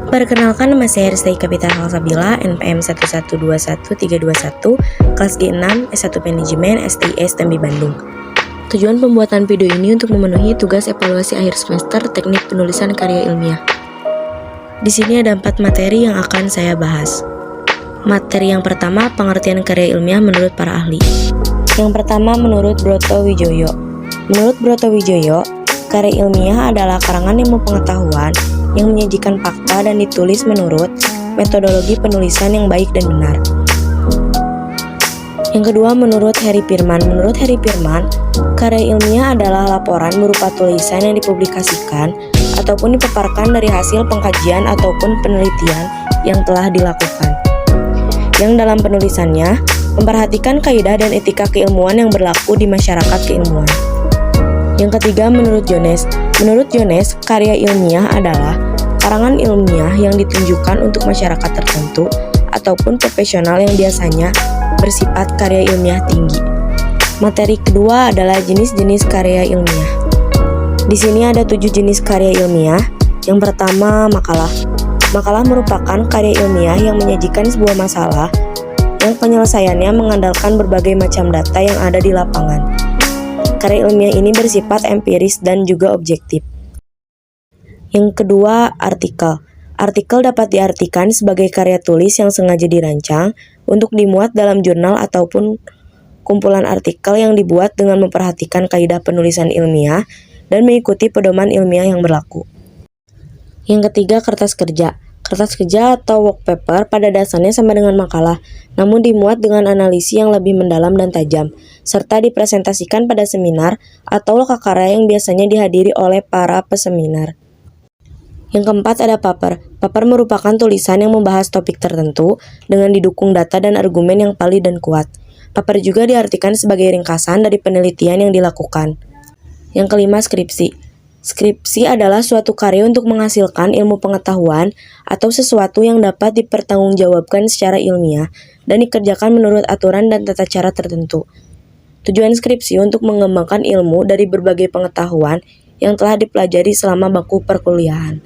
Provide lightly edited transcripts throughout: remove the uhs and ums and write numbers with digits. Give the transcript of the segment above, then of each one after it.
Perkenalkan, nama saya Rizky Kapita Salsabila, NPM 1121321, kelas G6, S1 Manajemen, STIS, Tembi, Bandung. Tujuan pembuatan video ini untuk memenuhi tugas evaluasi akhir semester teknik penulisan karya ilmiah. Di sini ada 4 materi yang akan saya bahas. Materi yang pertama, pengertian karya ilmiah menurut para ahli. Yang pertama, menurut Broto Wijoyo. Menurut Broto Wijoyo, karya ilmiah adalah karangan ilmu pengetahuan yang menyajikan fakta dan ditulis menurut metodologi penulisan yang baik dan benar. Yang kedua, menurut Heri Firman. Menurut Heri Firman, karya ilmiah adalah laporan berupa tulisan yang dipublikasikan ataupun dipaparkan dari hasil pengkajian ataupun penelitian yang telah dilakukan, yang dalam penulisannya memperhatikan kaidah dan etika keilmuan yang berlaku di masyarakat keilmuan. Yang ketiga, menurut Jones. Menurut Jones, karya ilmiah adalah karangan ilmiah yang ditunjukkan untuk masyarakat tertentu ataupun profesional yang biasanya bersifat karya ilmiah tinggi. Materi kedua adalah jenis-jenis karya ilmiah. Di sini ada 7 jenis karya ilmiah. Yang pertama, makalah. Makalah merupakan karya ilmiah yang menyajikan sebuah masalah yang penyelesaiannya mengandalkan berbagai macam data yang ada di lapangan. Karya ilmiah ini bersifat empiris dan juga objektif. Yang kedua, artikel. Artikel dapat diartikan sebagai karya tulis yang sengaja dirancang untuk dimuat dalam jurnal ataupun kumpulan artikel yang dibuat dengan memperhatikan kaidah penulisan ilmiah dan mengikuti pedoman ilmiah yang berlaku. Yang ketiga, kertas kerja. Kertas kerja atau work paper pada dasarnya sama dengan makalah, namun dimuat dengan analisis yang lebih mendalam dan tajam, serta dipresentasikan pada seminar atau lokakarya yang biasanya dihadiri oleh para peseminar. Yang keempat, ada paper. Paper merupakan tulisan yang membahas topik tertentu dengan didukung data dan argumen yang valid dan kuat. Paper juga diartikan sebagai ringkasan dari penelitian yang dilakukan. Yang kelima, skripsi. Skripsi adalah suatu karya untuk menghasilkan ilmu pengetahuan atau sesuatu yang dapat dipertanggungjawabkan secara ilmiah dan dikerjakan menurut aturan dan tata cara tertentu. Tujuan skripsi untuk mengembangkan ilmu dari berbagai pengetahuan yang telah dipelajari selama bangku perkuliahan.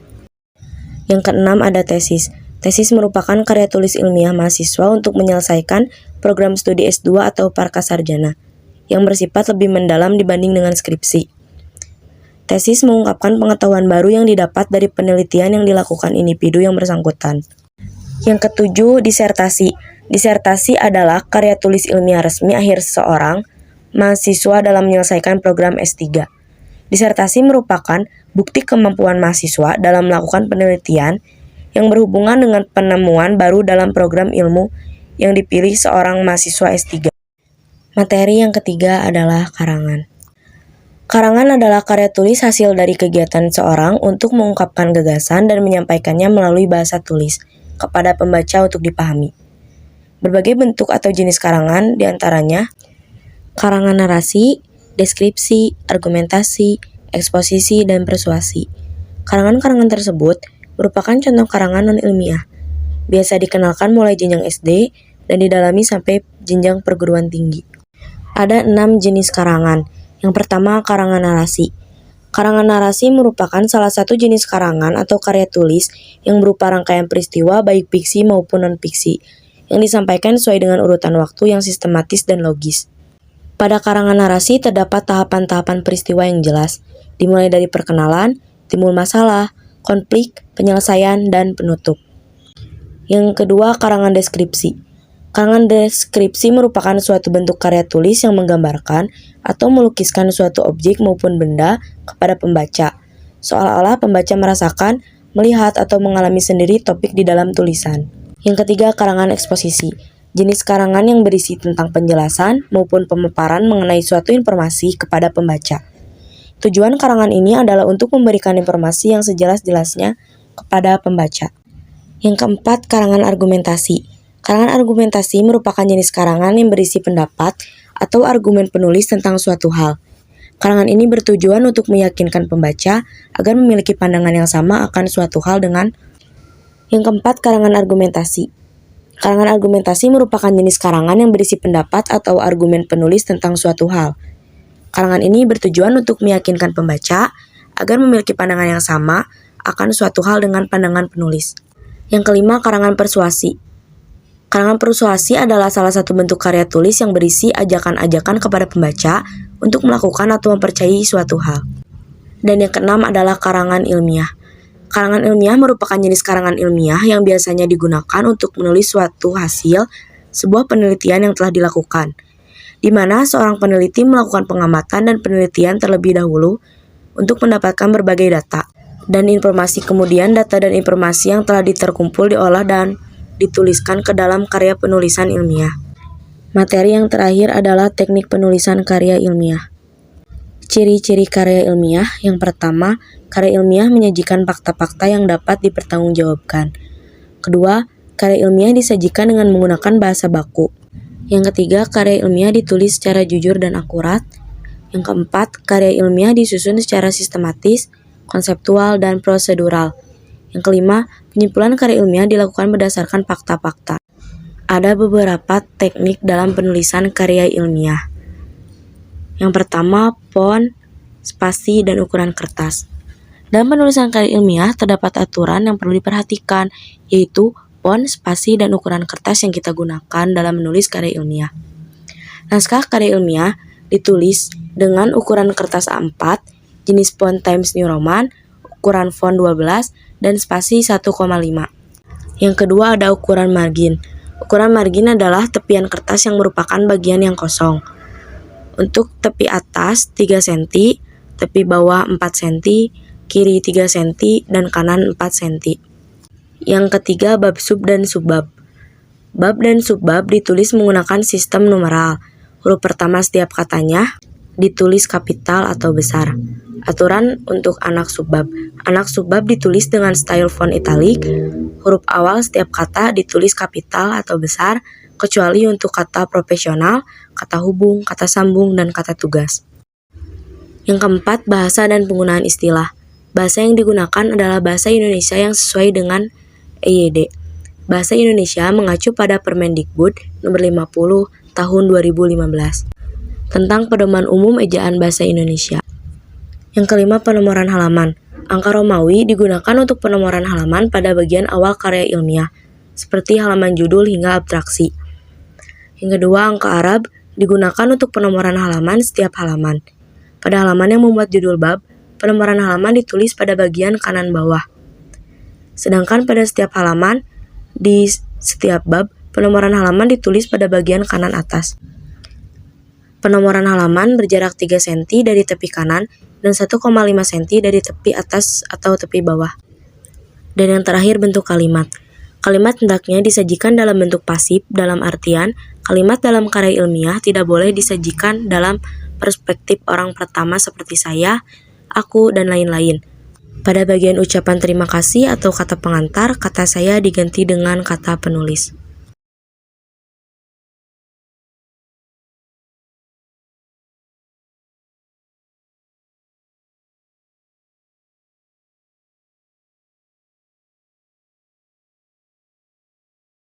Yang keenam, ada tesis. Tesis merupakan karya tulis ilmiah mahasiswa untuk menyelesaikan program studi S2 atau Prakarya yang bersifat lebih mendalam dibanding dengan skripsi. Tesis mengungkapkan pengetahuan baru yang didapat dari penelitian yang dilakukan individu yang bersangkutan. Yang ketujuh, disertasi. Disertasi adalah karya tulis ilmiah resmi akhir seseorang mahasiswa dalam menyelesaikan program S3. Disertasi merupakan bukti kemampuan mahasiswa dalam melakukan penelitian yang berhubungan dengan penemuan baru dalam program ilmu yang dipilih seorang mahasiswa S3. Materi yang ketiga adalah karangan. Karangan adalah karya tulis hasil dari kegiatan seorang untuk mengungkapkan gagasan dan menyampaikannya melalui bahasa tulis kepada pembaca untuk dipahami. Berbagai bentuk atau jenis karangan diantaranya karangan narasi, deskripsi, argumentasi, eksposisi, dan persuasi. Karangan-karangan tersebut merupakan contoh karangan non-ilmiah, biasa dikenalkan mulai jenjang SD dan didalami sampai jenjang perguruan tinggi. Ada 6 jenis karangan. Yang pertama, karangan narasi. Karangan narasi merupakan salah satu jenis karangan atau karya tulis yang berupa rangkaian peristiwa baik fiksi maupun non-fiksi, yang disampaikan sesuai dengan urutan waktu yang sistematis dan logis. Pada karangan narasi terdapat tahapan-tahapan peristiwa yang jelas, dimulai dari perkenalan, timbul masalah, konflik, penyelesaian, dan penutup. Yang kedua, karangan deskripsi. Karangan deskripsi merupakan suatu bentuk karya tulis yang menggambarkan atau melukiskan suatu objek maupun benda kepada pembaca, seolah-olah pembaca merasakan, melihat, atau mengalami sendiri topik di dalam tulisan. Yang ketiga, karangan eksposisi. Jenis karangan yang berisi tentang penjelasan maupun pemaparan mengenai suatu informasi kepada pembaca. Tujuan karangan ini adalah untuk memberikan informasi yang sejelas-jelasnya kepada pembaca. Yang keempat, karangan argumentasi. Karangan argumentasi merupakan jenis karangan yang berisi pendapat atau argumen penulis tentang suatu hal. Karangan ini bertujuan untuk meyakinkan pembaca agar memiliki pandangan yang sama akan suatu hal dengan. Yang keempat, karangan argumentasi. Karangan argumentasi merupakan jenis karangan yang berisi pendapat atau argumen penulis tentang suatu hal. Karangan ini bertujuan untuk meyakinkan pembaca agar memiliki pandangan yang sama akan suatu hal dengan pandangan penulis. Yang kelima, karangan persuasi. Karangan persuasi adalah salah satu bentuk karya tulis yang berisi ajakan-ajakan kepada pembaca untuk melakukan atau mempercayai suatu hal. Dan yang keenam adalah karangan ilmiah. Karangan ilmiah merupakan jenis karangan ilmiah yang biasanya digunakan untuk menulis suatu hasil sebuah penelitian yang telah dilakukan, di mana seorang peneliti melakukan pengamatan dan penelitian terlebih dahulu untuk mendapatkan berbagai data dan informasi. Kemudian data dan informasi yang telah terkumpul diolah dan dituliskan ke dalam karya penulisan ilmiah. Materi yang terakhir adalah teknik penulisan karya ilmiah. Ciri-ciri karya ilmiah. Yang pertama, karya ilmiah menyajikan fakta-fakta yang dapat dipertanggungjawabkan. Kedua, karya ilmiah disajikan dengan menggunakan bahasa baku. Yang ketiga, karya ilmiah ditulis secara jujur dan akurat. Yang keempat, karya ilmiah disusun secara sistematis, konseptual, dan prosedural. Yang kelima, penyimpulan karya ilmiah dilakukan berdasarkan fakta-fakta. Ada beberapa teknik dalam penulisan karya ilmiah. Yang pertama, font, spasi, dan ukuran kertas. Dalam penulisan karya ilmiah terdapat aturan yang perlu diperhatikan, yaitu font, spasi, dan ukuran kertas yang kita gunakan dalam menulis karya ilmiah. Naskah karya ilmiah ditulis dengan ukuran kertas A4, jenis font Times New Roman, ukuran font 12, dan spasi 1,5. Yang kedua ada ukuran margin. Ukuran margin adalah tepian kertas yang merupakan bagian yang kosong. Untuk tepi atas 3 cm, tepi bawah 4 cm, kiri 3 cm, dan kanan 4 cm. Yang ketiga bab sub dan subbab. Bab dan subbab ditulis menggunakan sistem numeral. Huruf pertama setiap katanya ditulis kapital atau besar. Aturan untuk anak subbab. Anak subbab ditulis dengan style font italic. Huruf awal setiap kata ditulis kapital atau besar, kecuali untuk kata profesional, kata hubung, kata sambung, dan kata tugas. Yang keempat, bahasa dan penggunaan istilah. Bahasa yang digunakan adalah bahasa Indonesia yang sesuai dengan EYD. Bahasa Indonesia mengacu pada Permendikbud Nomor 50 Tahun 2015 tentang Pedoman Umum Ejaan Bahasa Indonesia. Yang kelima, penomoran halaman. Angka Romawi digunakan untuk penomoran halaman pada bagian awal karya ilmiah, seperti halaman judul hingga abstraksi. Yang kedua, angka Arab digunakan untuk penomoran halaman setiap halaman. Pada halaman yang memuat judul bab, penomoran halaman ditulis pada bagian kanan bawah. Sedangkan pada setiap halaman, di setiap bab, penomoran halaman ditulis pada bagian kanan atas. Penomoran halaman berjarak 3 cm dari tepi kanan dan 1,5 cm dari tepi atas atau tepi bawah. Dan yang terakhir, bentuk kalimat. Kalimat hendaknya disajikan dalam bentuk pasif, dalam artian kalimat dalam karya ilmiah tidak boleh disajikan dalam perspektif orang pertama seperti saya, aku, dan lain-lain. Pada bagian ucapan terima kasih atau kata pengantar, kata saya diganti dengan kata penulis.